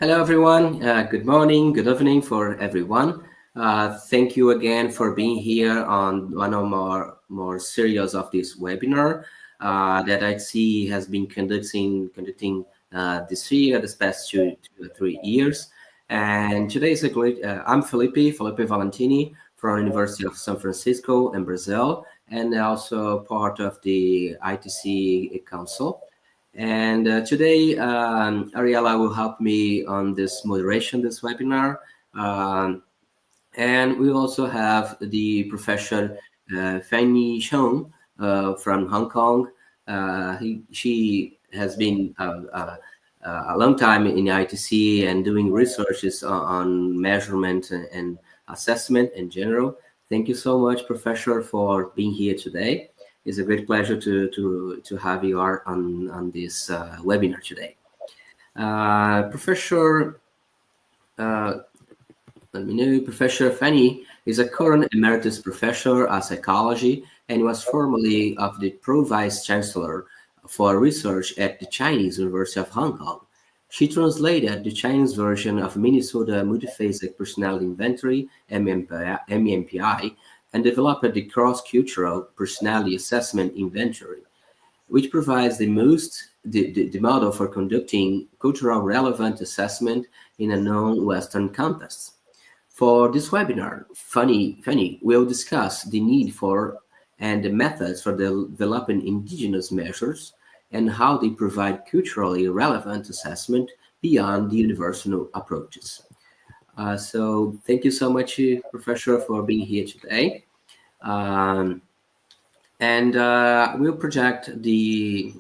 Hello, everyone. Good morning, good evening for everyone. Thank you again for being here on one of more series of this webinar that ITC has been conducting this past 2 to 3 years. And today is a great. I'm Felipe Valentini from University of San Francisco in Brazil, and also part of the ITC Council. And today, Ariella will help me on this moderation, this webinar. And we also have the professor Fanny Cheung from Hong Kong. She has been a long time in ITC and doing researches on measurement and assessment in general. Thank you so much, Professor, for being here today. It's a great pleasure to have you on this webinar today. Professor Fanny is a current emeritus professor of psychology and was formerly of the Pro-Vice Chancellor for research at the Chinese University of Hong Kong. She translated the Chinese version of Minnesota Multiphasic Personality Inventory, MEMPI, and developed the Cross-Cultural Personality Assessment Inventory, which provides the model for conducting cultural relevant assessment in a non-Western context. For this webinar, Fanny will discuss the need for and the methods for developing indigenous measures and how they provide culturally relevant assessment beyond the universal approaches. So thank you so much, Professor, for being here today. And we'll project the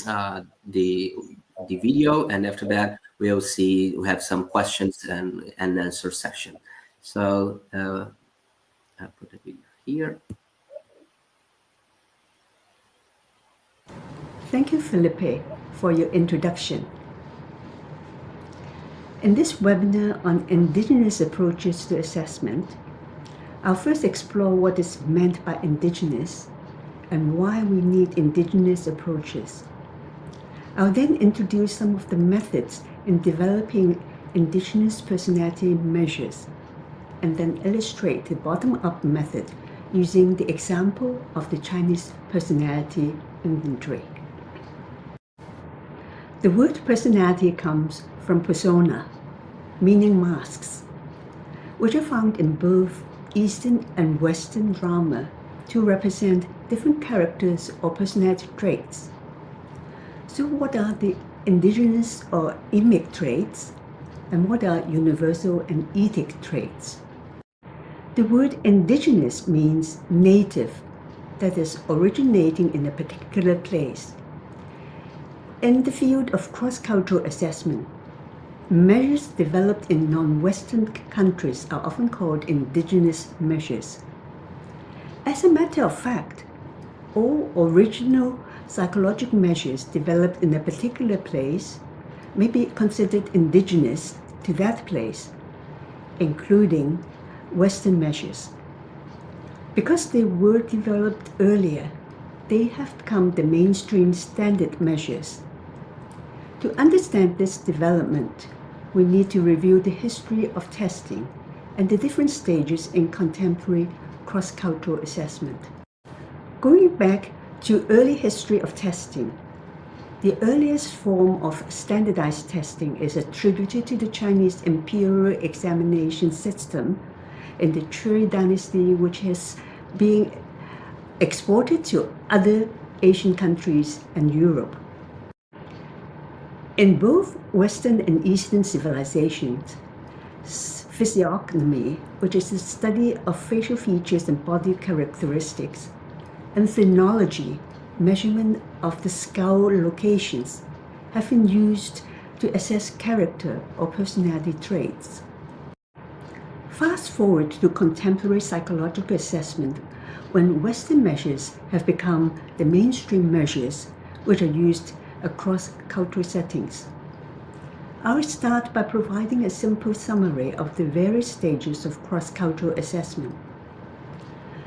video, and after that we have some questions and answer session. So I'll put the video here. Thank you, Felipe, for your introduction. In this webinar on indigenous approaches to assessment, I'll first explore what is meant by indigenous and why we need indigenous approaches. I'll then introduce some of the methods in developing indigenous personality measures, and then illustrate the bottom-up method using the example of the Chinese personality inventory. The word personality comes from persona, meaning masks, which are found in both Eastern and Western drama to represent different characters or personality traits. So what are the indigenous or emic traits, and what are universal and ethic traits? The word indigenous means native, that is, originating in a particular place. In the field of cross-cultural assessment, measures developed in non-Western countries are often called indigenous measures. As a matter of fact, all original psychological measures developed in a particular place may be considered indigenous to that place, including Western measures. Because they were developed earlier, they have become the mainstream standard measures. To understand this development, we need to review the history of testing and the different stages in contemporary cross-cultural assessment. Going back to early history of testing, the earliest form of standardized testing is attributed to the Chinese imperial examination system in the Cheung dynasty, which has been exported to other Asian countries and Europe. In both Western and Eastern civilizations, physiognomy, which is the study of facial features and body characteristics, and phenology, measurement of the skull locations, have been used to assess character or personality traits. Fast forward to contemporary psychological assessment, when Western measures have become the mainstream measures which are used across cultural settings. I'll start by providing a simple summary of the various stages of cross-cultural assessment.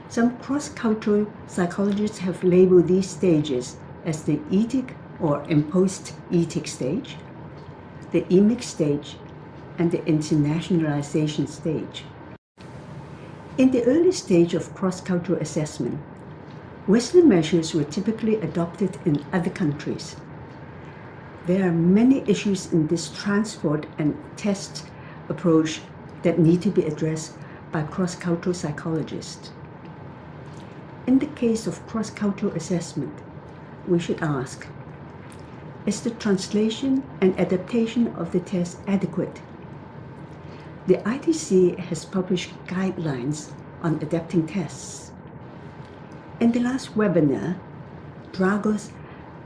Some cross-cultural psychologists have labeled these stages as the ethic or imposed ethic stage, the emic stage, and the internationalization stage. In the early stage of cross-cultural assessment, Western measures were typically adopted in other countries. There are many issues in this transport and test approach that need to be addressed by cross-cultural psychologists. In the case of cross-cultural assessment, we should ask, is the translation and adaptation of the test adequate? The ITC has published guidelines on adapting tests. In the last webinar, Dragos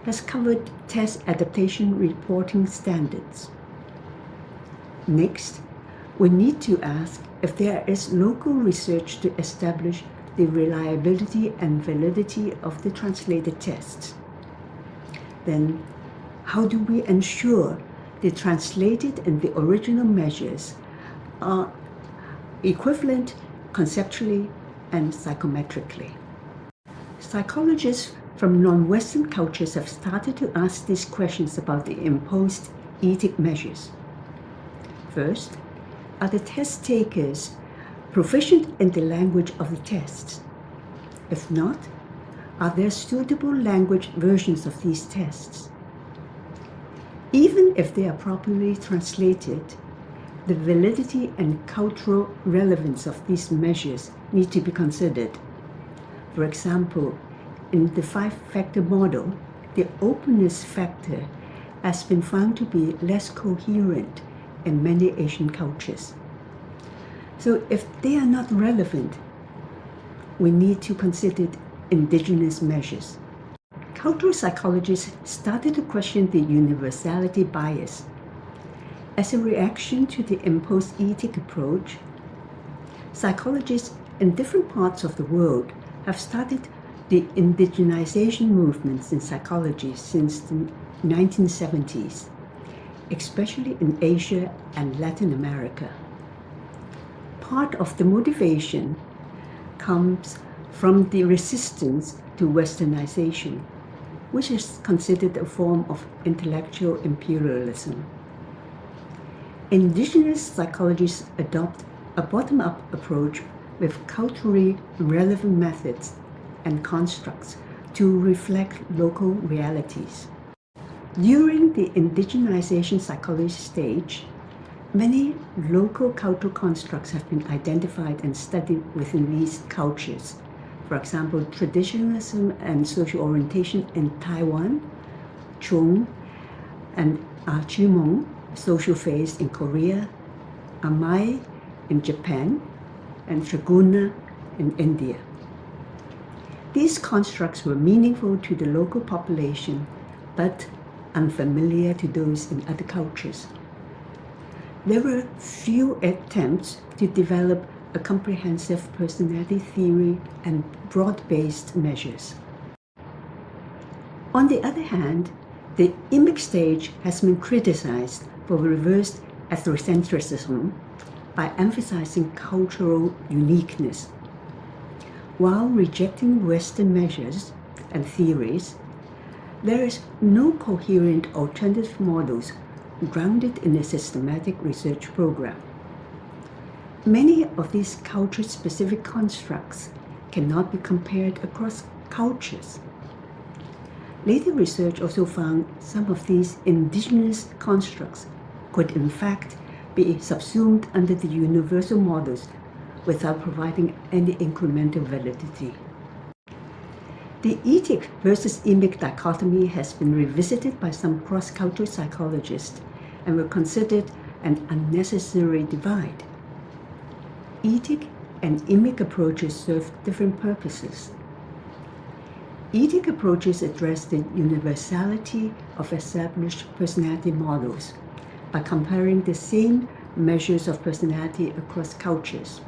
has covered test adaptation reporting standards. Next, we need to ask if there is local research to establish the reliability and validity of the translated tests. Then, how do we ensure the translated and the original measures are equivalent conceptually and psychometrically? Psychologists from non-Western cultures have started to ask these questions about the imposed ethic measures. First, are the test takers proficient in the language of the tests? If not, are there suitable language versions of these tests? Even if they are properly translated, the validity and cultural relevance of these measures need to be considered. For example, in the 5-factor model, the openness factor has been found to be less coherent in many Asian cultures. So if they are not relevant, we need to consider indigenous measures. Cultural psychologists started to question the universality bias. As a reaction to the imposed ethic approach, psychologists in different parts of the world have started the indigenization movements in psychology since the 1970s, especially in Asia and Latin America. Part of the motivation comes from the resistance to westernization, which is considered a form of intellectual imperialism. Indigenous psychologists adopt a bottom-up approach with culturally relevant methods and constructs to reflect local realities. During the indigenization psychology stage, many local cultural constructs have been identified and studied within these cultures. For example, traditionalism and social orientation in Taiwan, Cheung and Chimong, social phase in Korea, Amai in Japan, and Triguna in India. These constructs were meaningful to the local population, but unfamiliar to those in other cultures. There were few attempts to develop a comprehensive personality theory and broad-based measures. On the other hand, the IMIC stage has been criticized for reversed ethnocentrism by emphasizing cultural uniqueness. While rejecting Western measures and theories, there is no coherent alternative models grounded in a systematic research program. Many of these culture-specific constructs cannot be compared across cultures. Later research also found some of these indigenous constructs could in fact be subsumed under the universal models without providing any incremental validity. The ethic versus IMIC dichotomy has been revisited by some cross-cultural psychologists and were considered an unnecessary divide. Ethic and IMIC approaches serve different purposes. Ethic approaches address the universality of established personality models by comparing the same measures of personality across cultures.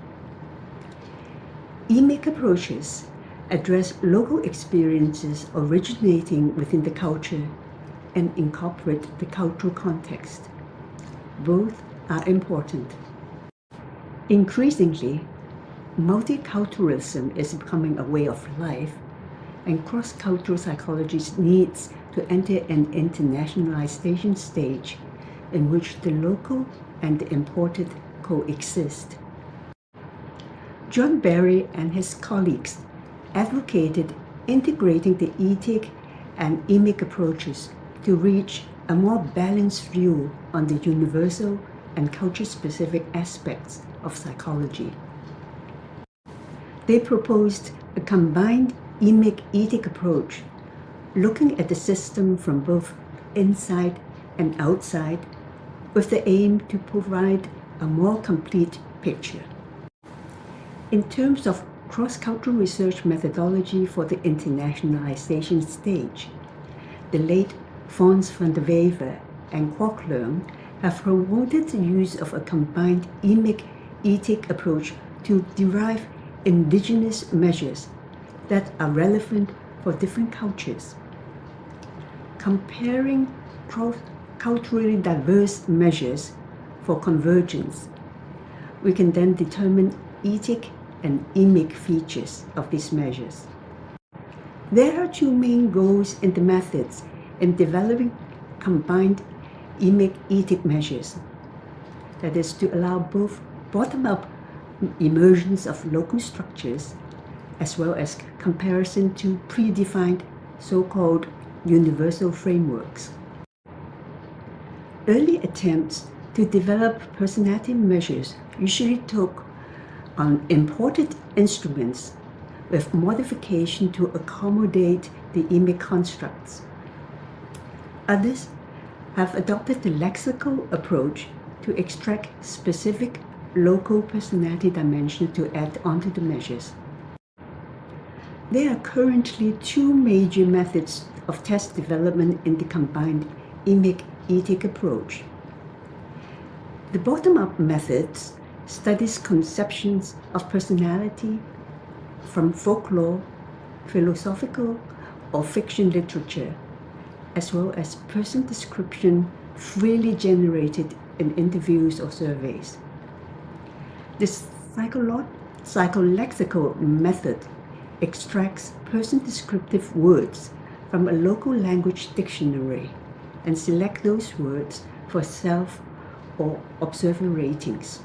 IMIC approaches address local experiences originating within the culture and incorporate the cultural context. Both are important. Increasingly, multiculturalism is becoming a way of life, and cross-cultural psychology needs to enter an internationalization stage in which the local and the imported coexist. John Barry and his colleagues advocated integrating the etic and emic approaches to reach a more balanced view on the universal and culture-specific aspects of psychology. They proposed a combined emic-etic approach, looking at the system from both inside and outside, with the aim to provide a more complete picture. In terms of cross-cultural research methodology for the internationalization stage, the late Fons van der Wever and Kwok Leung have promoted the use of a combined emic-etic approach to derive indigenous measures that are relevant for different cultures. Comparing culturally diverse measures for convergence, we can then determine etic and emic features of these measures. There are two main goals in the methods in developing combined emic-etic measures. That is, to allow both bottom-up emergence of local structures as well as comparison to predefined so-called universal frameworks. Early attempts to develop personality measures usually took on imported instruments with modification to accommodate the emic constructs. Others have adopted the lexical approach to extract specific local personality dimension to add onto the measures. There are currently two major methods of test development in the combined emic-etic approach. The bottom-up methods studies conceptions of personality from folklore, philosophical or fiction literature, as well as person description freely generated in interviews or surveys. The psycholexical method extracts person descriptive words from a local language dictionary and select those words for self or observer ratings.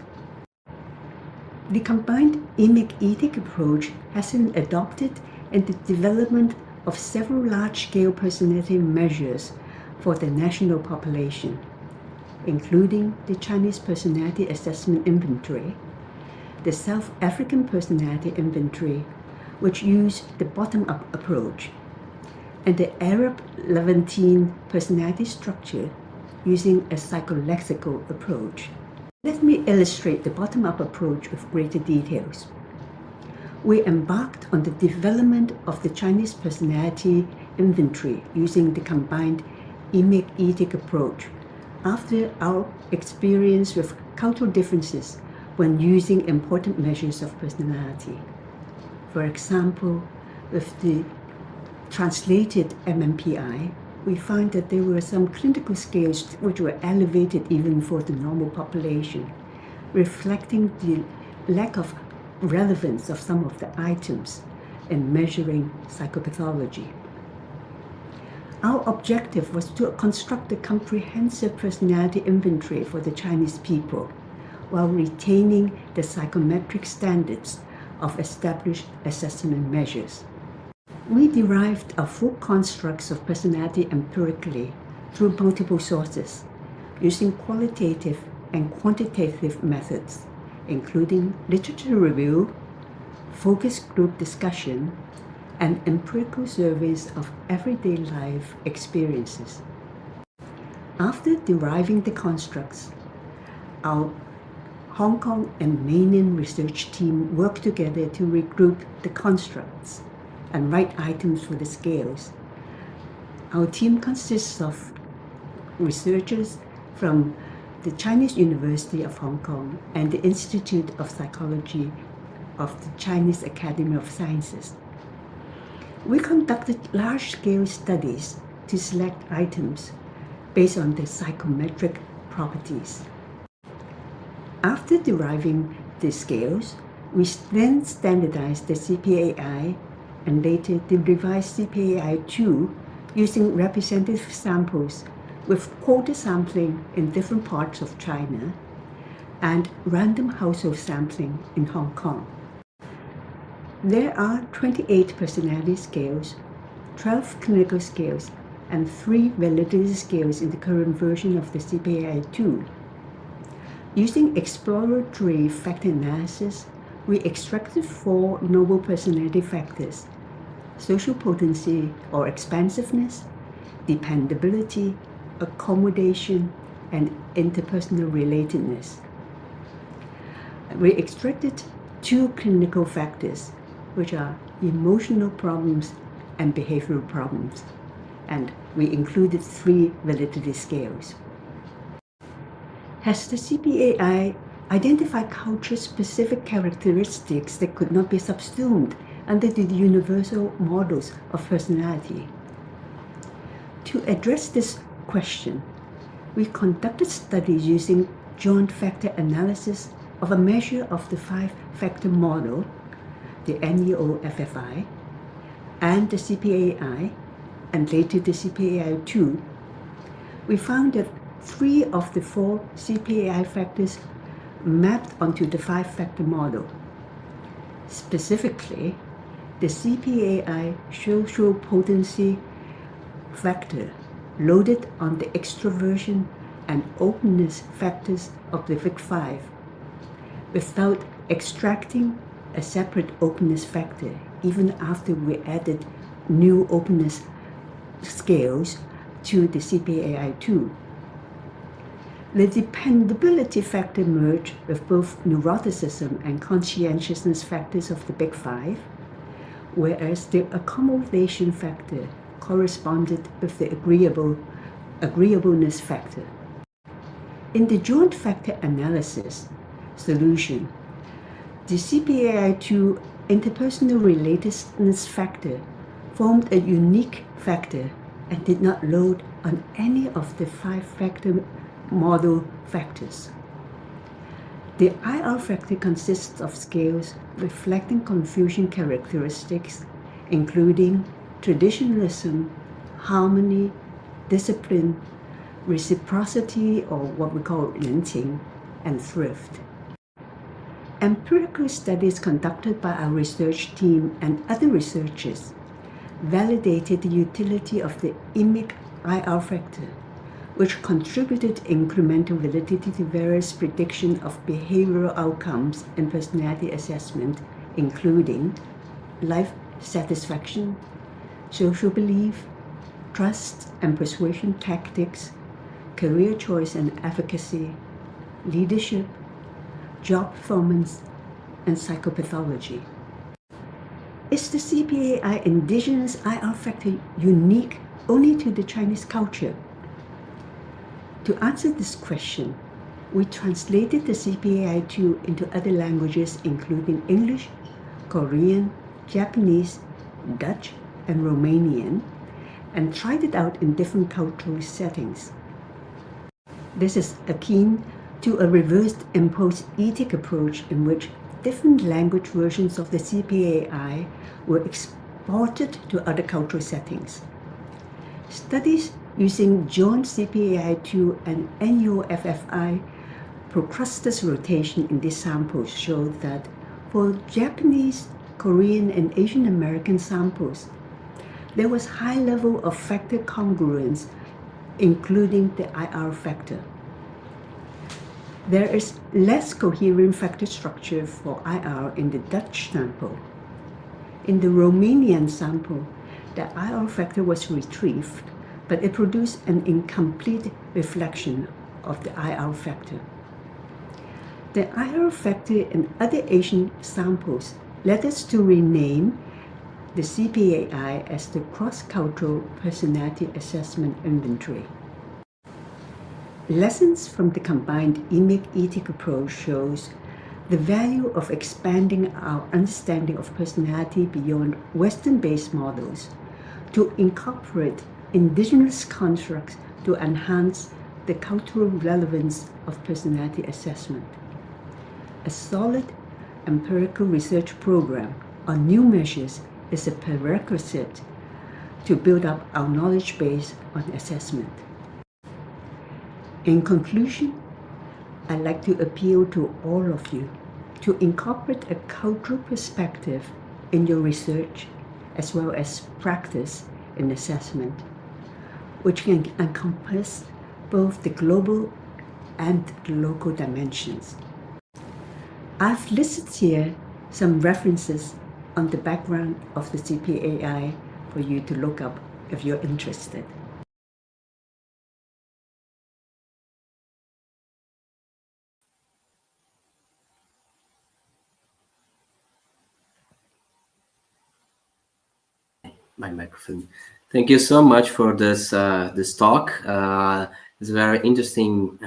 The combined emic-etic approach has been adopted in the development of several large-scale personality measures for the national population, including the Chinese Personality Assessment Inventory, the South African Personality Inventory, which use the bottom-up approach, and the Arab Levantine personality structure using a psycholexical approach. Let me illustrate the bottom-up approach with greater details. We embarked on the development of the Chinese Personality Inventory using the combined emic-etic approach after our experience with cultural differences when using important measures of personality. For example, with the translated MMPI, we find that there were some clinical scales which were elevated even for the normal population, reflecting the lack of relevance of some of the items in measuring psychopathology. Our objective was to construct a comprehensive personality inventory for the Chinese people while retaining the psychometric standards of established assessment measures. We derived our full constructs of personality empirically through multiple sources, using qualitative and quantitative methods, including literature review, focus group discussion, and empirical surveys of everyday life experiences. After deriving the constructs, our Hong Kong and Mainland research team worked together to regroup the constructs and write items for the scales. Our team consists of researchers from the Chinese University of Hong Kong and the Institute of Psychology of the Chinese Academy of Sciences. We conducted large-scale studies to select items based on their psychometric properties. After deriving the scales, we then standardized the CPAI and later the revised CPAI-2 using representative samples with quota sampling in different parts of China and random household sampling in Hong Kong. There are 28 personality scales, 12 clinical scales, and 3 validity scales in the current version of the CPAI-2. Using exploratory factor analysis, we extracted 4 noble personality factors: social potency or expansiveness, dependability, accommodation, and interpersonal relatedness. We extracted 2 clinical factors, which are emotional problems and behavioral problems, and we included 3 validity scales. Has the CPAI identified culture-specific characteristics that could not be subsumed under the universal models of personality? To address this question, we conducted studies using joint factor analysis of a measure of the 5-factor model, the NEO-FFI, and the CPAI, and later the CPAI-2. We found that 3 of the 4 CPAI factors mapped onto the 5-factor model. Specifically, the CPAI social potency factor loaded on the extroversion and openness factors of the VIC-5 without extracting a separate openness factor, even after we added new openness scales to the CPAI-2. The dependability factor merged with both neuroticism and conscientiousness factors of the Big 5, whereas the accommodation factor corresponded with the agreeableness factor. In the joint factor analysis solution, the CPAI-2 interpersonal relatedness factor formed a unique factor and did not load on any of the 5-factor model factors. The IR factor consists of scales reflecting Confucian characteristics, including traditionalism, harmony, discipline, reciprocity, or what we call 人情, and thrift. Empirical studies conducted by our research team and other researchers validated the utility of the IMIC IR factor, which contributed incremental validity to various predictions of behavioral outcomes in personality assessment, including life satisfaction, social belief, trust and persuasion tactics, career choice and efficacy, leadership, job performance, and psychopathology. Is the CPAI Indigenous IR factor unique only to the Chinese culture? To answer this question, we translated the CPAI-2 into other languages including English, Korean, Japanese, Dutch, and Romanian, and tried it out in different cultural settings. This is akin to a reversed imposed ethic approach in which different language versions of the CPAI were exported to other cultural settings. Studies using joint CPAI-2 and NEO-FFI procrustes rotation in these samples showed that for Japanese, Korean, and Asian American samples, there was high level of factor congruence, including the IR factor. There is less coherent factor structure for IR in the Dutch sample. In the Romanian sample, the IR factor was retrieved, but it produced an incomplete reflection of the IR factor. The IR factor in other Asian samples led us to rename the CPAI as the Cross-Cultural Personality Assessment Inventory. Lessons from the combined IMIC ethic approach shows the value of expanding our understanding of personality beyond Western-based models to incorporate indigenous constructs to enhance the cultural relevance of personality assessment. A solid empirical research program on new measures is a prerequisite to build up our knowledge base on assessment. In conclusion, I'd like to appeal to all of you to incorporate a cultural perspective in your research as well as practice in assessment, which can encompass both the global and the local dimensions. I've listed here some references on the background of the CPAI for you to look up if you're interested. My microphone. Thank you so much for this this talk. It's very interesting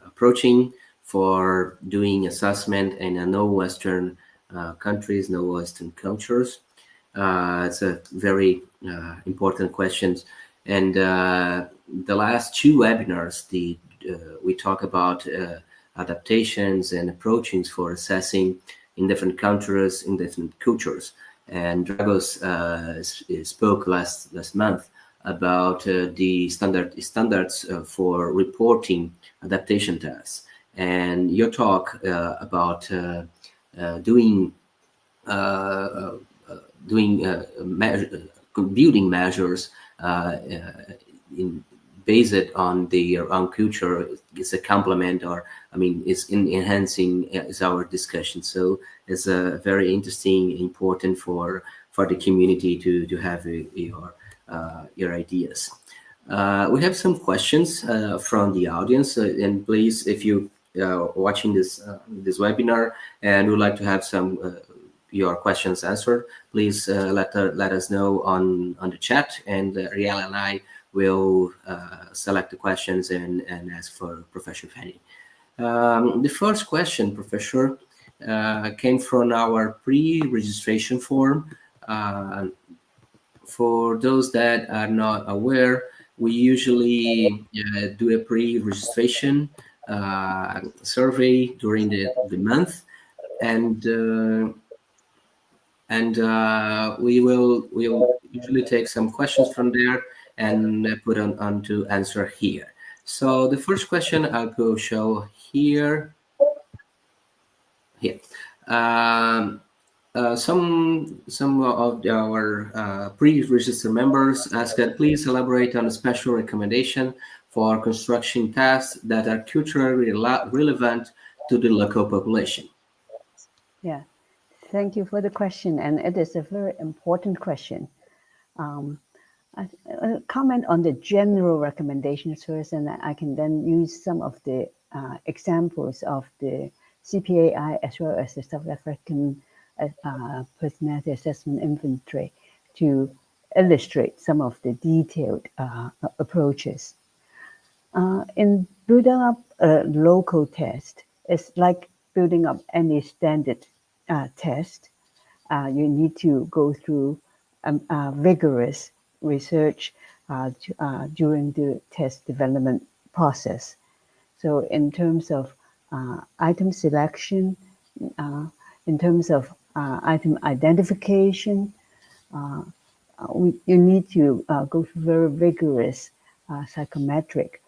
approaching for doing assessment in no Western countries, no Western cultures. It's a very important question. And the last two webinars, we talk about adaptations and approaches for assessing in different countries, in different cultures. And Dragos spoke last month about the standards for reporting adaptation tests, and your talk about building measures based on their own culture is a complement, or I mean, is enhancing is our discussion. So it's very interesting, important for the community to have your ideas. We have some questions from the audience, and please, if you are watching this webinar and would like to have some your questions answered, please let us know on the chat, and Riel and I will select the questions and ask for Professor Fanny. The first question, Professor, came from our pre-registration form. For those that are not aware, we usually do a pre-registration survey during the month, and we will usually take some questions from there and put on to answer here. So the first question I'll go show here. Here, some of our pre-registered members ask that please elaborate on a special recommendation for construction tasks that are culturally relevant to the local population. Yeah, thank you for the question, and it is a very important question. I'll comment on the general recommendations first, and I can then use some of the examples of the CPAI as well as the South African Personality Assessment Inventory to illustrate some of the detailed approaches. In building up a local test, it's like building up any standard test. You need to go through rigorous research during the test development process. So in terms of item selection, in terms of item identification, you need to go through very rigorous psychometric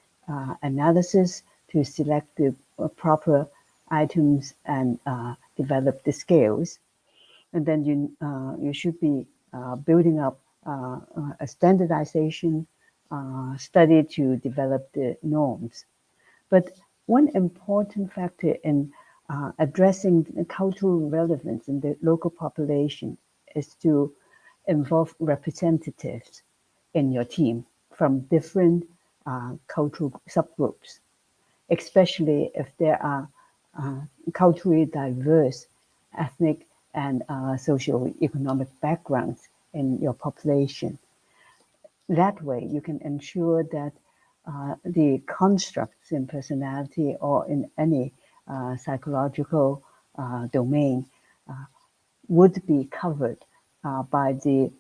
analysis to select the proper items and develop the scales. And then you should be building up a standardization study to develop the norms. But one important factor in addressing the cultural relevance in the local population is to involve representatives in your team from different cultural subgroups, especially if there are culturally diverse ethnic and socio-economic backgrounds in your population. That way, you can ensure that the constructs in personality or in any psychological domain would be covered by the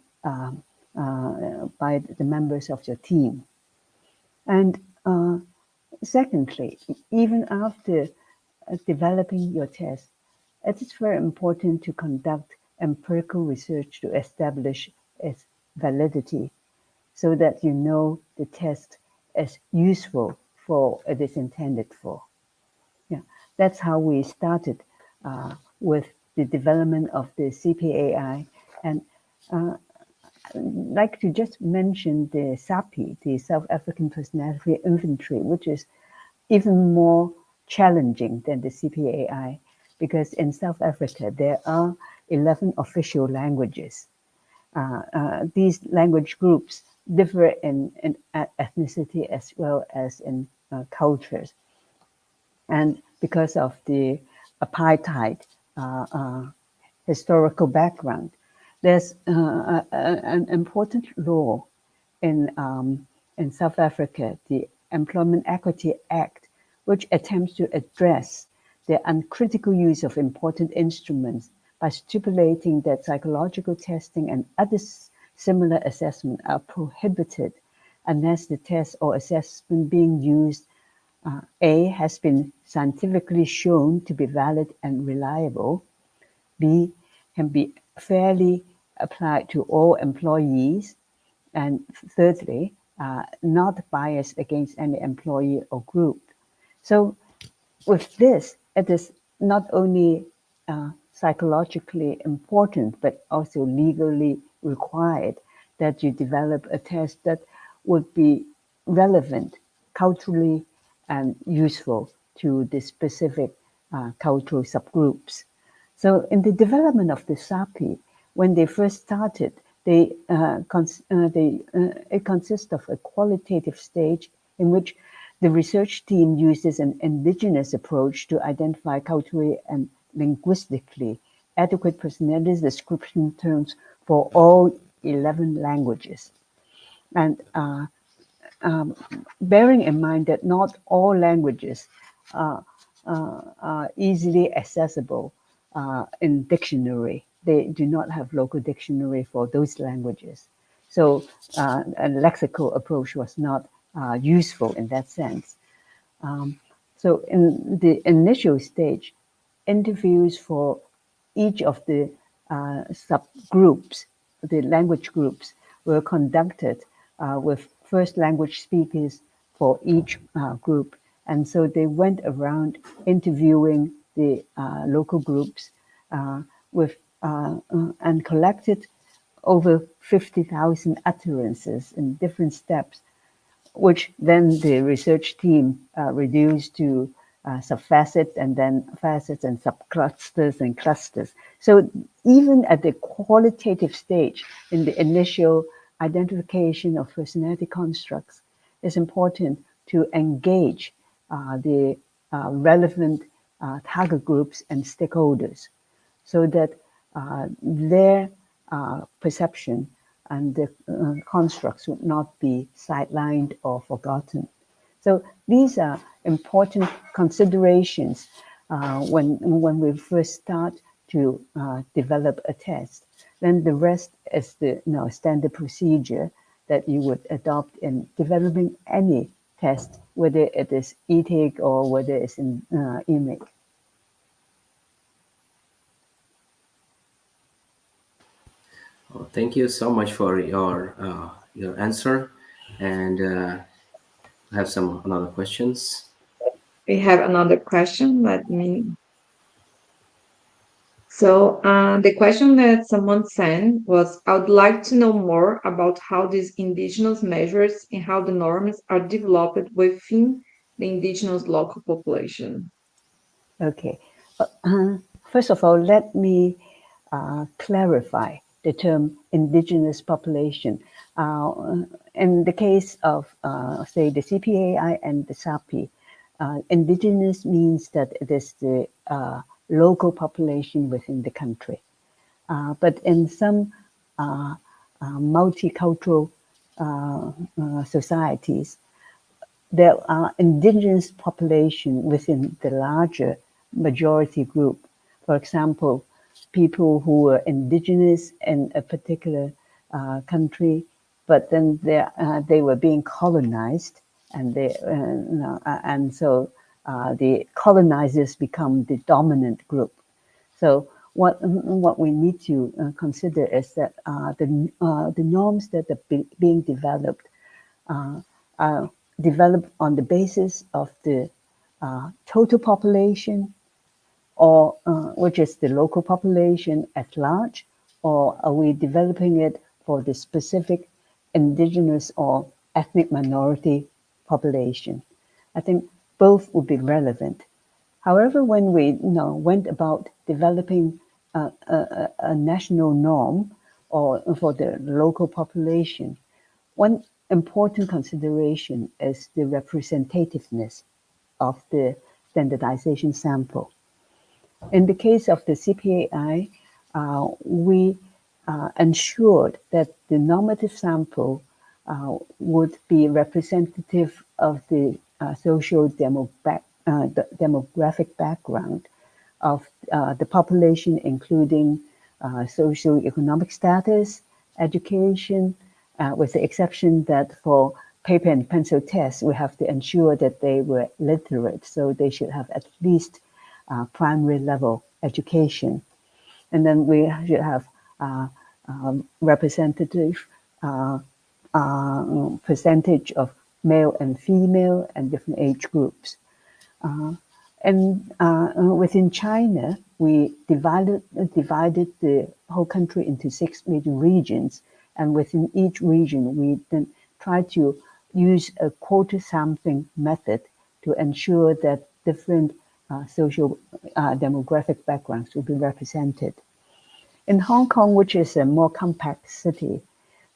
members of your team. And secondly, even after developing your test, it is very important to conduct empirical research to establish its validity so that you know the test is useful for what it is intended for. that's how we started with the development of the CPAI. And I'd like to just mention the SAPI, the South African Personality Inventory, which is even more challenging than the CPAI, because in South Africa there are 11 official languages. These language groups differ in ethnicity as well as in cultures. And because of the apartheid historical background, there's an important law in South Africa, the Employment Equity Act, which attempts to address the uncritical use of important instruments by stipulating that psychological testing and other similar assessment are prohibited unless the test or assessment being used A, has been scientifically shown to be valid and reliable, B, can be fairly applied to all employees, and thirdly, not biased against any employee or group. So with this, it is not only psychologically important, but also legally required that you develop a test that would be relevant culturally and useful to the specific cultural subgroups. So in the development of the SAPI, when they first started, it consists of a qualitative stage in which the research team uses an indigenous approach to identify culturally and linguistically adequate personality description terms for all 11 languages. And bearing in mind that not all languages are easily accessible in dictionary. They do not have local dictionary for those languages. So a lexical approach was not useful in that sense. So in the initial stage, interviews for each of the subgroups, the language groups, were conducted with first language speakers for each group. And so they went around interviewing the local groups with and collected over 50,000 utterances in different steps, which then the research team reduced to subfacets and then facets and subclusters and clusters. So even at the qualitative stage in the initial identification of personality constructs, it's important to engage the relevant target groups and stakeholders so that their perception and the constructs would not be sidelined or forgotten. So these are important considerations when we first start to develop a test. Then the rest is the standard procedure that you would adopt in developing any test, whether it is ETIC or whether it's in EMIC. Well, thank you so much for your answer, and I have some another questions. We have another question. Let me. So the question that someone sent was, I would like to know more about how these indigenous measures and how the norms are developed within the indigenous local population. Okay. First of all, let me clarify the term indigenous population. In the case of, say, the CPAI and the SAPI, indigenous means that it is the local population within the country. But in some multicultural societies, there are indigenous population within the larger majority group. For example, people who were indigenous in a particular country, but then they were being colonized, and so the colonizers become the dominant group. So what we need to consider is that the norms that are being developed are developed on the basis of the total population, or which is the local population at large, or are we developing it for the specific indigenous or ethnic minority population? I think both would be relevant. However, when we went about developing a national norm or for the local population, one important consideration is the representativeness of the standardization sample. In the case of the CPAI, we ensured that the normative sample would be representative of the demographic background of the population, including socioeconomic status, education, with the exception that for paper and pencil tests, we have to ensure that they were literate, so they should have at least primary level education. And then we should have representative percentage of male and female and different age groups. And within China, we divided the whole country into 6 major regions. And within each region, we then try to use a quota sampling method to ensure that different social demographic backgrounds will be represented. In Hong Kong, which is a more compact city,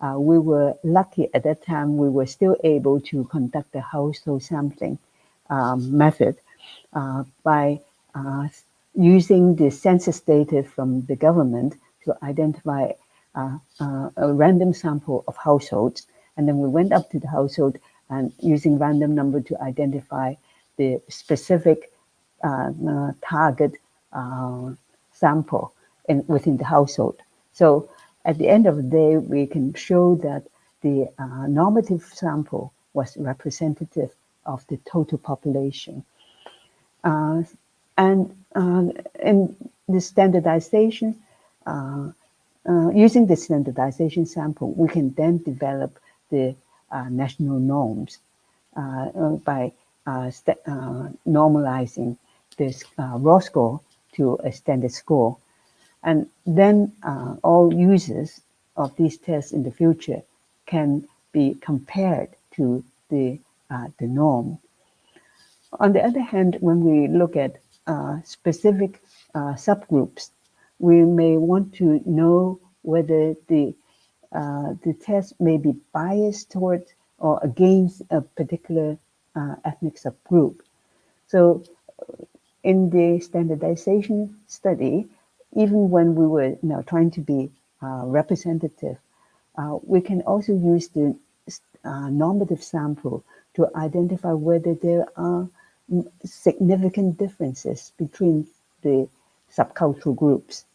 we were lucky at that time, we were still able to conduct the household sampling method by using the census data from the government to identify a random sample of households. And then we went up to the household and using random number to identify the specific target sample within the household. So at the end of the day, we can show that the normative sample was representative of the total population. And in the standardization, using the standardization sample, we can then develop the national norms by normalizing this raw score to a standard score. And then all users of these tests in the future can be compared to the norm. On the other hand, when we look at specific subgroups, we may want to know whether the test may be biased towards or against a particular ethnic subgroup. So in the standardization study, even when we were trying to be representative, we can also use the normative sample to identify whether there are significant differences between the subcultural groups.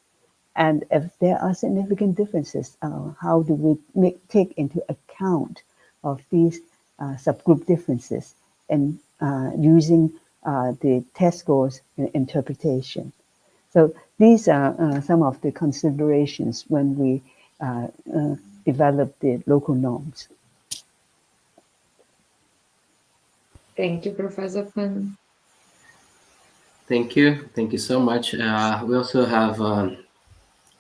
And if there are significant differences, how do we take into account of these subgroup differences in using the test scores in interpretation? So these are some of the considerations when we develop the local norms. Thank you, Professor Fanny. Thank you. Thank you so much. We also have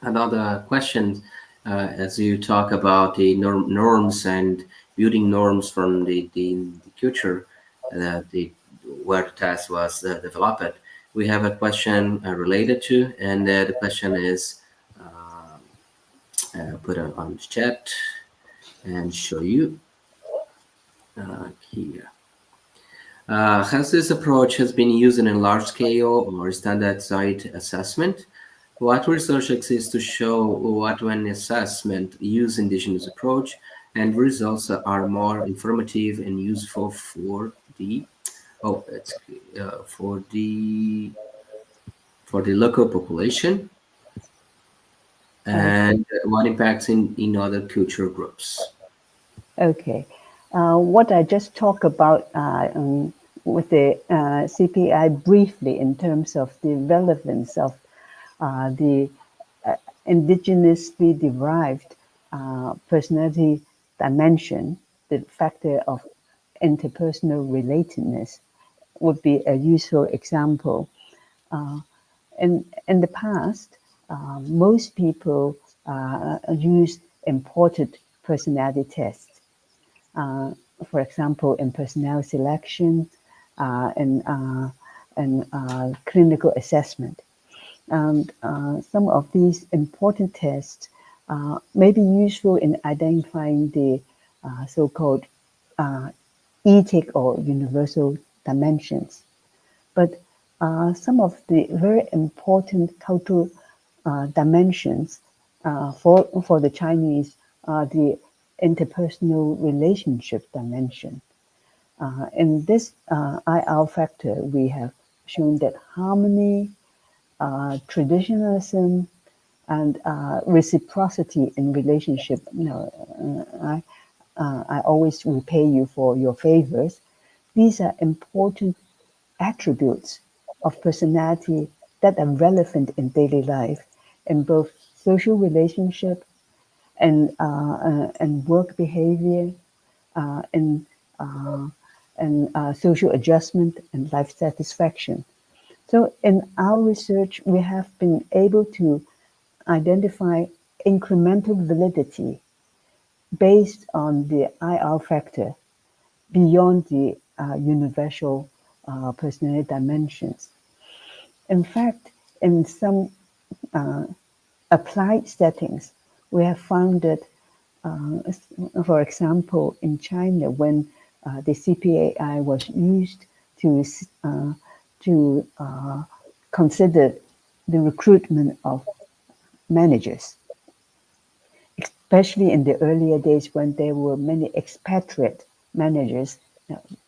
another question as you talk about the norms and building norms from the culture where the test was developed. We have a question related to, and the question is put on the chat and show you here. Has this approach been used in a large-scale or standard-site assessment? What research exists to show what when assessment use indigenous approach and results are more informative and useful for the local population, and what impacts in other cultural groups? Okay. What I just talked about with the CPI briefly in terms of the relevance of the indigenously derived personality dimension, the factor of interpersonal relatedness would be a useful example. In the past, most people used imported personality tests. For example, in personnel selection and clinical assessment. And some of these important tests may be useful in identifying the so-called ethic or universal dimensions. But some of the very important cultural dimensions for the Chinese are the interpersonal relationship dimension. In this IR factor, we have shown that harmony, traditionalism, and reciprocity in relationship. I always repay you for your favors. These are important attributes of personality that are relevant in daily life in both social relationship and work behavior, and social adjustment and life satisfaction. So in our research, we have been able to identify incremental validity based on the IR factor beyond the universal personality dimensions. In fact, in some applied settings, we have found that, for example, in China, when the CPAI was used to consider the recruitment of managers, especially in the earlier days when there were many expatriate managers,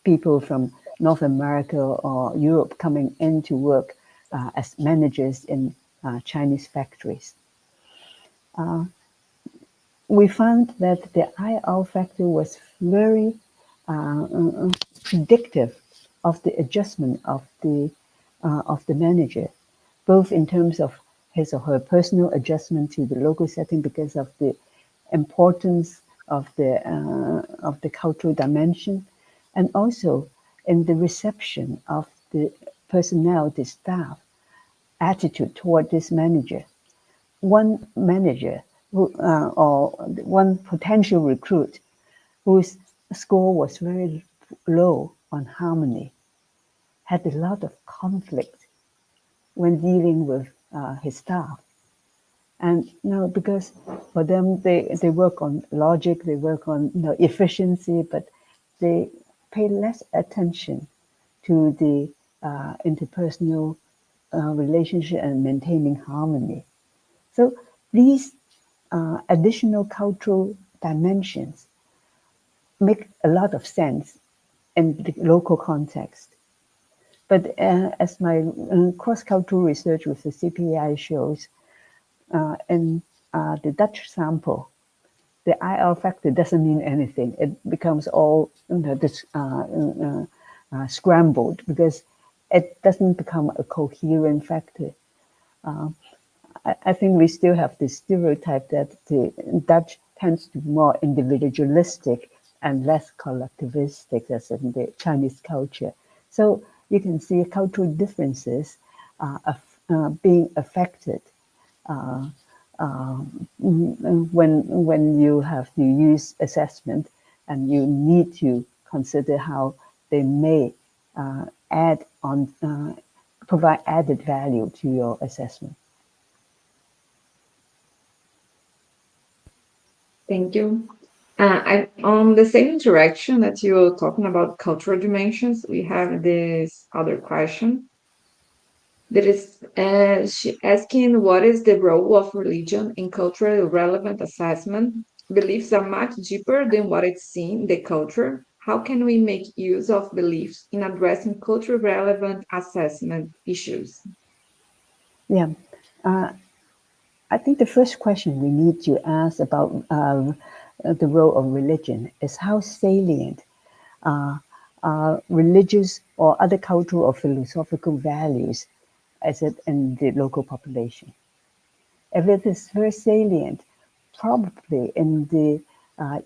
people from North America or Europe coming in to work as managers in Chinese factories. We found that the IR factor was very predictive of the adjustment of the manager, both in terms of his or her personal adjustment to the local setting because of the importance of the cultural dimension, and also in the reception of the personnel, the staff attitude toward this manager. One manager or one potential recruit whose score was very low on harmony had a lot of conflict when dealing with his staff. And because for them, they work on logic, they work on efficiency, but they pay less attention to the interpersonal relationship and maintaining harmony. So these additional cultural dimensions make a lot of sense in the local context. But as my cross-cultural research with the CPI shows, in the Dutch sample, the IR factor doesn't mean anything. It becomes all scrambled because it doesn't become a coherent factor. I think we still have this stereotype that the Dutch tends to be more individualistic and less collectivistic as in the Chinese culture. So you can see cultural differences being affected when you have to use assessment, and you need to consider how they may provide added value to your assessment. Thank you. On the same interaction that you're talking about cultural dimensions, we have this other question. That is, she asking what is the role of religion in culturally relevant assessment? Beliefs are much deeper than what is seen in the culture. How can we make use of beliefs in addressing culturally relevant assessment issues? Yeah. I think the first question we need to ask about the role of religion is how salient religious or other cultural or philosophical values as it in the local population. If it is very salient, probably in the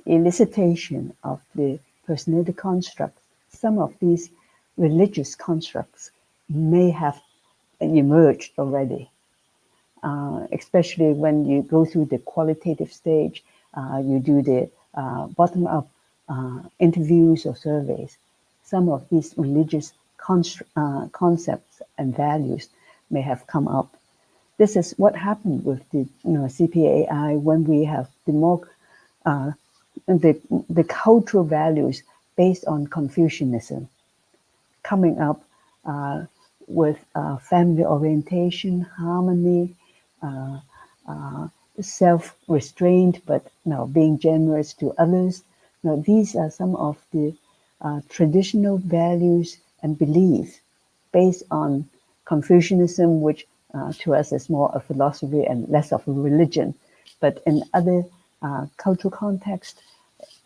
elicitation of the personality construct, some of these religious constructs may have emerged already, especially when you go through the qualitative stage, you do the bottom-up interviews or surveys. Some of these religious concepts and values may have come up. This is what happened with the CPAI when we have the more the cultural values based on Confucianism coming up with family orientation, harmony, self-restraint, but being generous to others. Now, these are some of the traditional values and beliefs based on Confucianism, which to us is more a philosophy and less of a religion. But in other cultural contexts,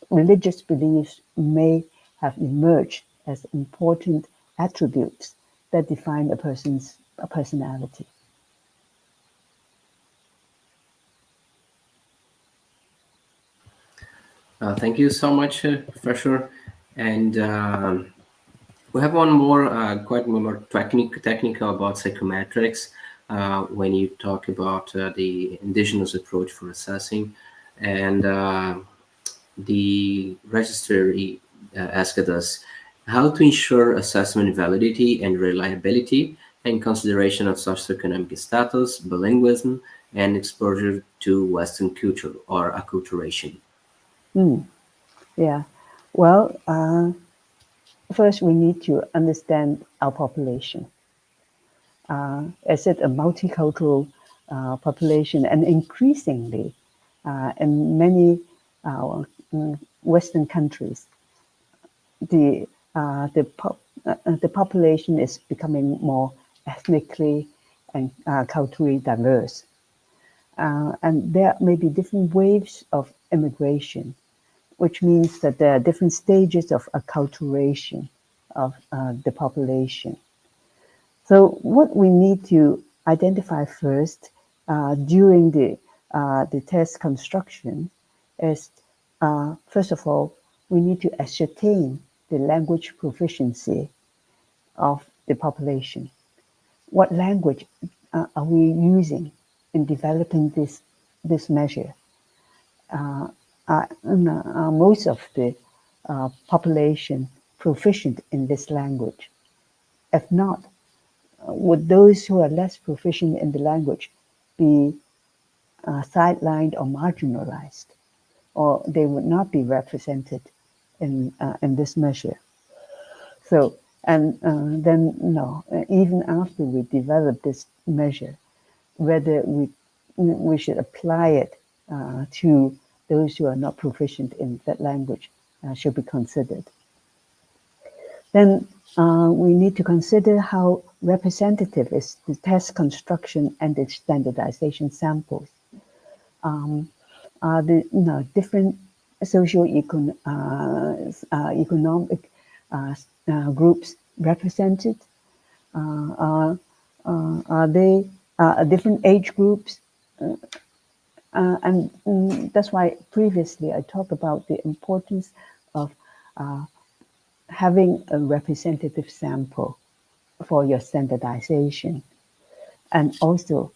religious beliefs may have emerged as important attributes that define a person's personality. Thank you so much, Professor. And we have one more, quite more technical about psychometrics when you talk about the indigenous approach for assessing. And the registry asked us how to ensure assessment validity and reliability in consideration of socioeconomic status, bilingualism, and exposure to Western culture or acculturation. Yeah. Well, first we need to understand our population. Is it a multicultural population? And increasingly, in many Western countries, the population is becoming more ethnically and culturally diverse. And there may be different waves of immigration, which means that there are different stages of acculturation of the population. So what we need to identify first during the test construction is, first of all, we need to ascertain the language proficiency of the population. What language are we using in developing this measure? Most of the population proficient in this language? If not, would those who are less proficient in the language be sidelined or marginalized, or they would not be represented in this measure? So, and then even after we develop this measure, whether we should apply it to those who are not proficient in that language should be considered. Then we need to consider how representative is the test construction and the standardization samples. Are the different socio-economic groups represented? Are they different age groups? And that's why previously I talked about the importance of having a representative sample for your standardization, and also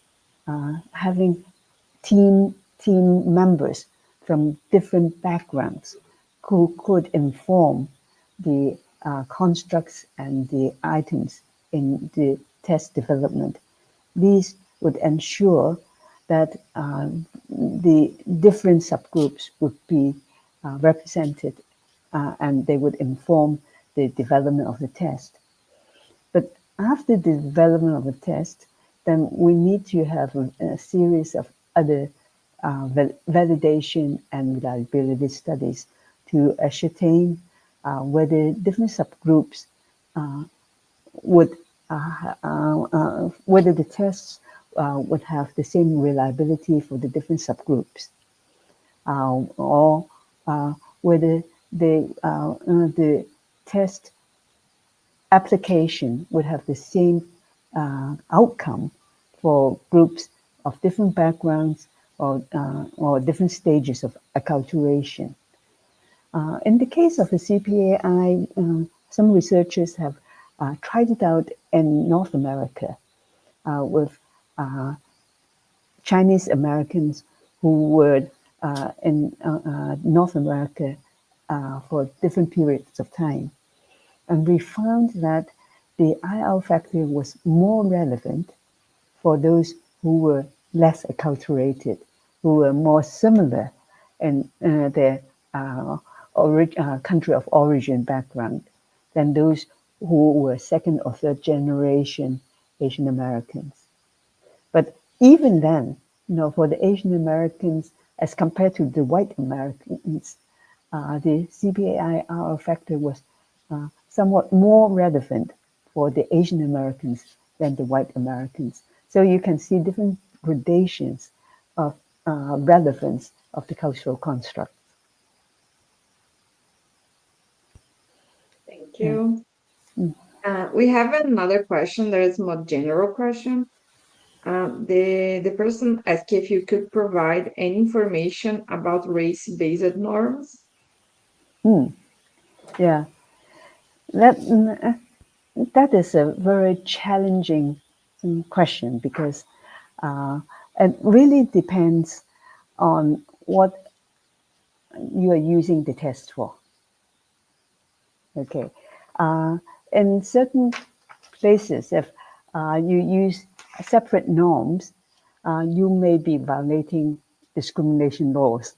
having team members from different backgrounds who could inform the constructs and the items in the test development. These would ensure that the different subgroups would be represented and they would inform the development of the test. But after the development of the test, then we need to have a series of other validation and reliability studies to ascertain whether different subgroups would, whether the tests would have the same reliability for the different subgroups, or whether the test application would have the same outcome for groups of different backgrounds or different stages of acculturation. In the case of the CPAI, some researchers have tried it out in North America with Chinese Americans who were in North America for different periods of time. And we found that the IL factor was more relevant for those who were less acculturated, who were more similar in their country of origin background than those who were second or third generation Asian Americans. But even then, for the Asian Americans, as compared to the white Americans, the CPAI-RL factor was somewhat more relevant for the Asian Americans than the white Americans. So you can see different gradations of relevance of the cultural construct. Thank you. We have another question that is a more general question. The person asked if you could provide any information about race-based norms. Yeah, that is a very challenging question because it really depends on what you are using the test for. Okay, in certain places, if you use separate norms, you may be violating discrimination laws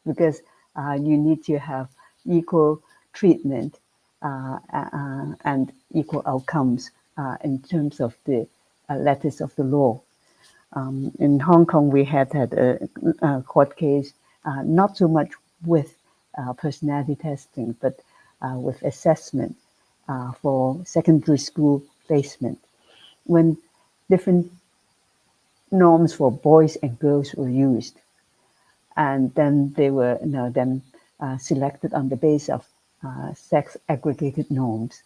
because you need to have equal treatment and equal outcomes in terms of the letters of the law. In Hong Kong, we had a court case, not so much with personality testing, but with assessment for secondary school placement, when different norms for boys and girls were used, and then they were selected on the basis of sex aggregated norms.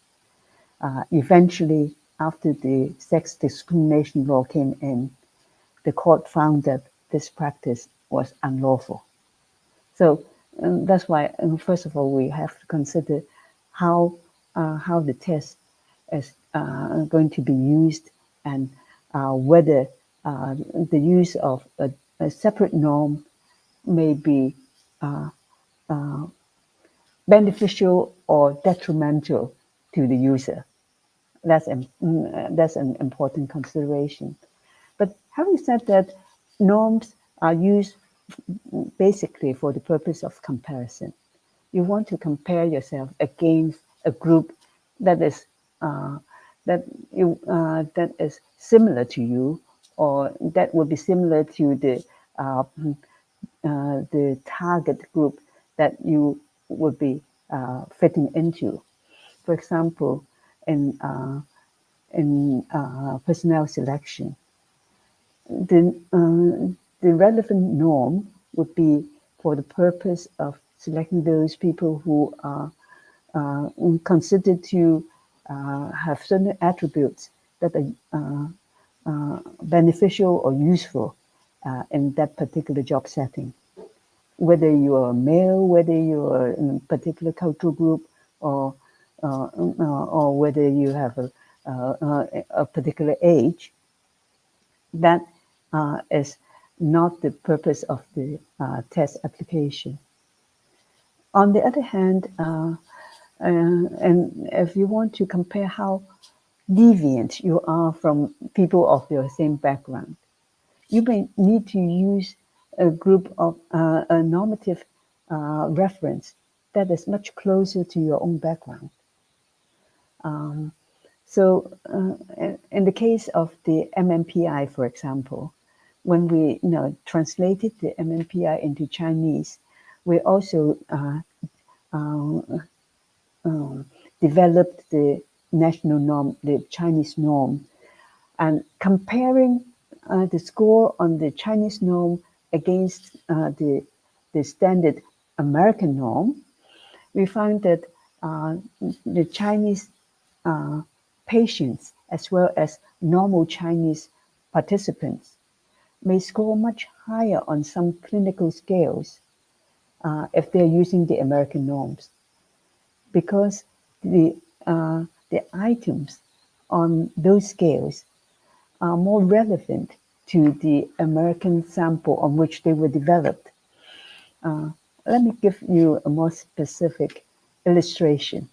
Eventually, after the sex discrimination law came in, the court found that this practice was unlawful. So that's why, first of all, we have to consider how the test is going to be used, and whether the use of a separate norm may be beneficial or detrimental to the user. That's an important consideration. But having said that, norms are used basically for the purpose of comparison. You want to compare yourself against a group that is that is similar to you, or that would be similar to the target group that you would be fitting into. For example, in personnel selection, the relevant norm would be for the purpose of selecting those people who are considered to have certain attributes that are beneficial or useful in that particular job setting. Whether you are male, whether you are in a particular cultural group, or whether you have a particular age, that is not the purpose of the test application. On the other hand, and if you want to compare how deviant you are from people of your same background, you may need to use a group of a normative reference that is much closer to your own background. So in the case of the MMPI, for example, when we translated the MMPI into Chinese, we also developed the national norm, the Chinese norm, and comparing the score on the Chinese norm against the standard American norm, we found that the Chinese patients, as well as normal Chinese participants, may score much higher on some clinical scales if they're using the American norms, because the the items on those scales are more relevant to the American sample on which they were developed. Let me give you a more specific illustration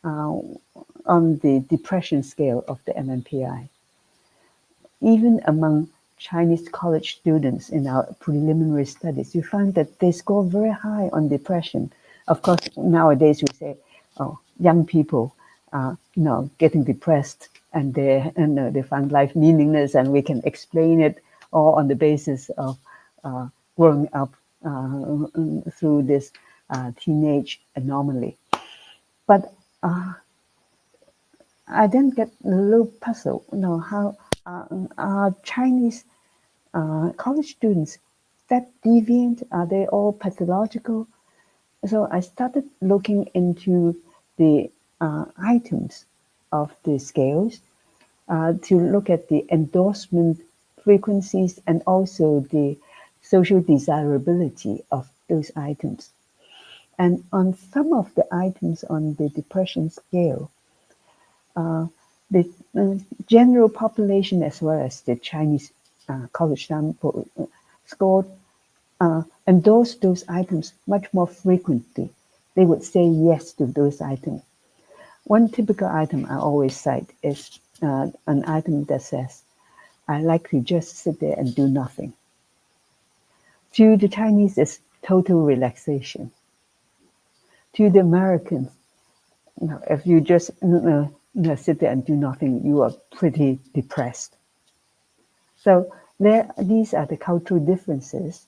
on the depression scale of the MMPI. Even among Chinese college students in our preliminary studies, you find that they score very high on depression. Of course, nowadays we say, oh, young people are getting depressed and they find life meaningless, and we can explain it all on the basis of growing up through this teenage anomaly. But I then get a little puzzled, how are Chinese college students that deviant? Are they all pathological? So I started looking into the items of the scales to look at the endorsement frequencies and also the social desirability of those items. And on some of the items on the depression scale, the general population as well as the Chinese college sample scored endorsed those items much more frequently. They would say yes to those items. One typical item I always cite is an item that says, I like to just sit there and do nothing. To the Chinese, it's total relaxation. To the Americans, if you just sit there and do nothing, you are pretty depressed. So these are the cultural differences,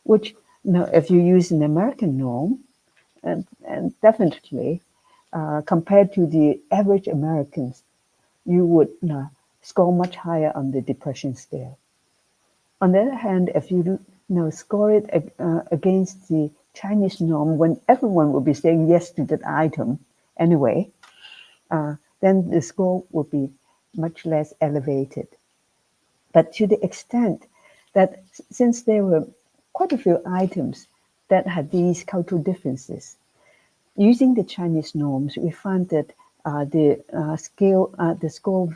which if you use an American norm, and definitely compared to the average Americans, you would score much higher on the depression scale. On the other hand, if you score it against the Chinese norm, when everyone will be saying yes to that item anyway, then the score will be much less elevated. But to the extent that since there were quite a few items that had these cultural differences, using the Chinese norms, we found that the score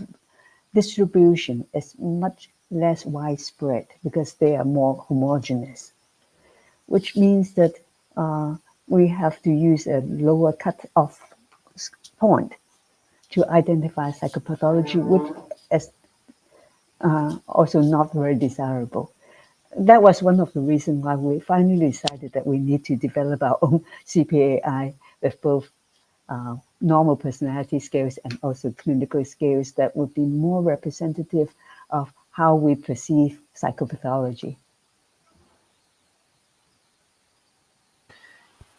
distribution is much less widespread because they are more homogeneous, which means that we have to use a lower cut-off point to identify psychopathology, which is also not very desirable. That was one of the reasons why we finally decided that we need to develop our own CPAI with both normal personality scales and also clinical scales that would be more representative of how we perceive psychopathology.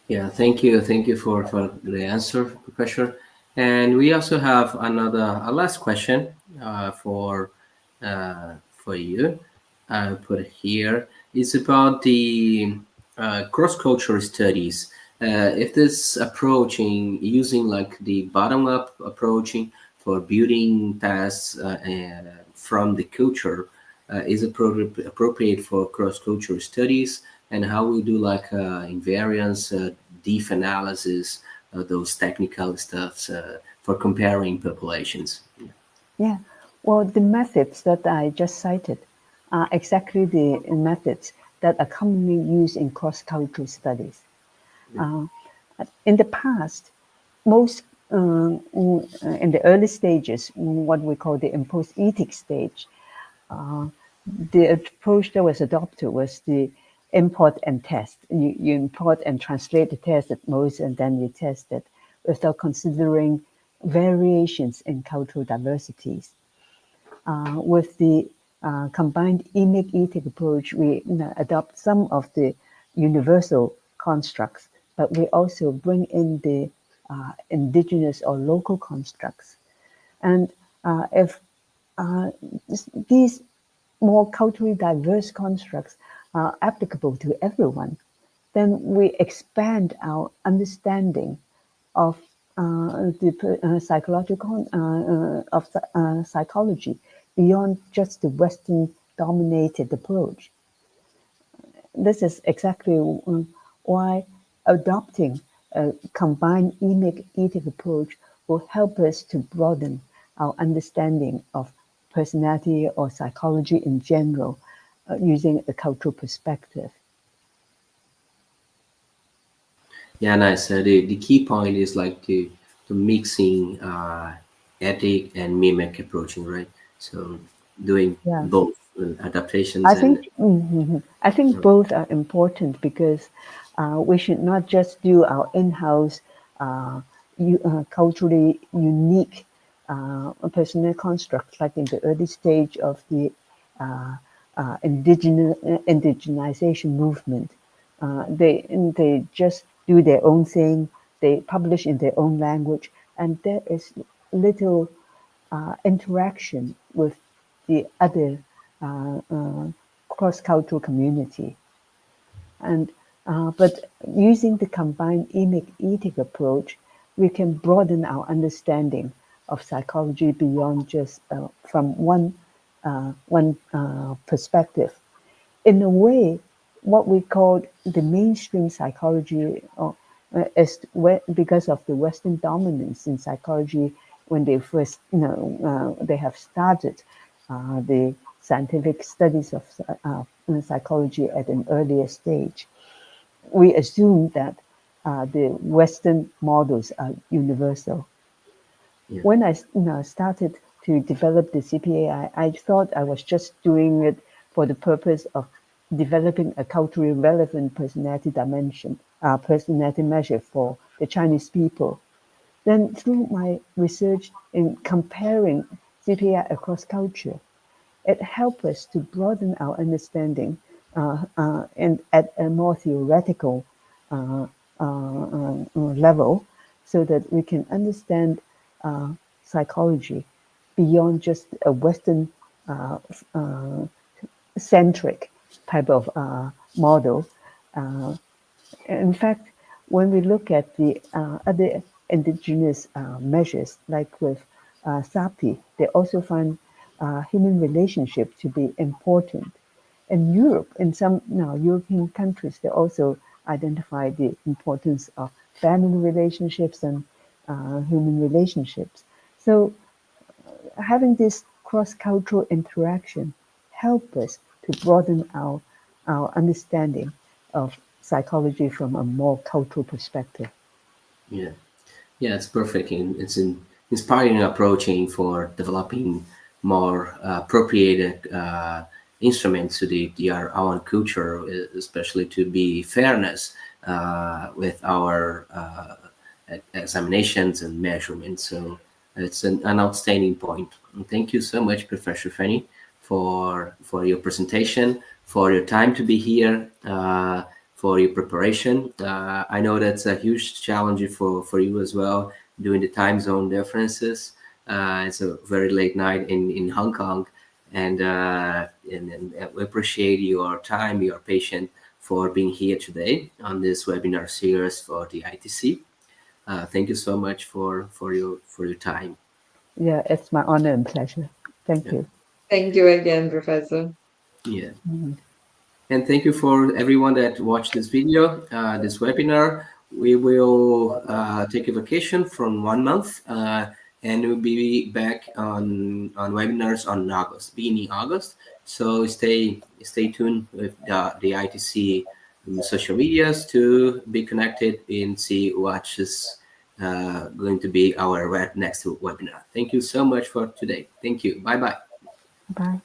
Yeah, thank you. Thank you for the answer, Professor. And we also have a last question for you. I'll put it here. It's about the cross-cultural studies. If this approaching, using like the bottom-up approaching for building paths from the culture is appropriate for cross-cultural studies, and how we do like invariance, diff analysis, those technical stuffs for comparing populations. Yeah, well, the methods that I just cited are exactly the methods that are commonly used in cross-cultural studies. In the past, most in the early stages, what we call the imposed ethics stage, the approach that was adopted was the import and test. You import and translate the test at most, and then you test it without considering variations in cultural diversities. With the combined image-ethic approach, we adopt some of the universal constructs, but we also bring in the indigenous or local constructs. And if these more culturally diverse constructs are applicable to everyone, then we expand our understanding of the psychological psychology beyond just the Western-dominated approach. This is exactly why adopting a combined image-ethic approach will help us to broaden our understanding of personality or psychology in general using a cultural perspective. Yeah, nice. The key point is like to mixing ethic and mimic approaching, right? So doing Yeah. both adaptations and I think both are important because we should not just do our in-house, culturally unique personal constructs like in the early stage of the indigenization movement. They just do their own thing. They publish in their own language, and there is little interaction with the other cross-cultural community. And but using the combined ethic approach, we can broaden our understanding of psychology beyond just from one perspective. In a way, what we call the mainstream psychology is because of the Western dominance in psychology when they first, they have started the scientific studies of psychology at an earlier stage. We assume that the Western models are universal. yeah, When I started to develop the CPA, I thought I was just doing it for the purpose of developing a culturally relevant personality dimension, personality measure for the Chinese people. Then through my research in comparing CPI across culture, it helped us to broaden our understanding and at a more theoretical level so that we can understand psychology beyond just a Western uh, uh, centric type of model. Uh, in fact, when we look at the other indigenous measures, like with SAPI, they also find human relationship to be important. In Europe, in some European countries, they also identify the importance of family relationships and human relationships. So having this cross-cultural interaction help us to broaden our understanding of psychology from a more cultural perspective. yeah. Yeah, it's perfect. And it's an inspiring approaching for developing more appropriate instruments to our own culture, especially to be fairness with our examinations and measurements. So it's an outstanding point. And thank you so much, Professor Fanny, for your presentation, for your time to be here. For your preparation. I know that's a huge challenge for you as well, doing the time zone differences. It's a very late night in Hong Kong, and we appreciate your time, your patience for being here today on this webinar series for the ITC. Thank you so much for your time. Yeah, it's my honor and pleasure. Thank Yeah. you. Thank you again, Professor. Yeah. Mhm. And thank you for everyone that watched this video, this webinar. We will take a vacation from 1 month, and we'll be back on webinars on August, beginning August. So stay tuned with the ITC social medias to be connected and see what is going to be our next webinar. Thank you so much for today. Thank you. Bye bye. Bye.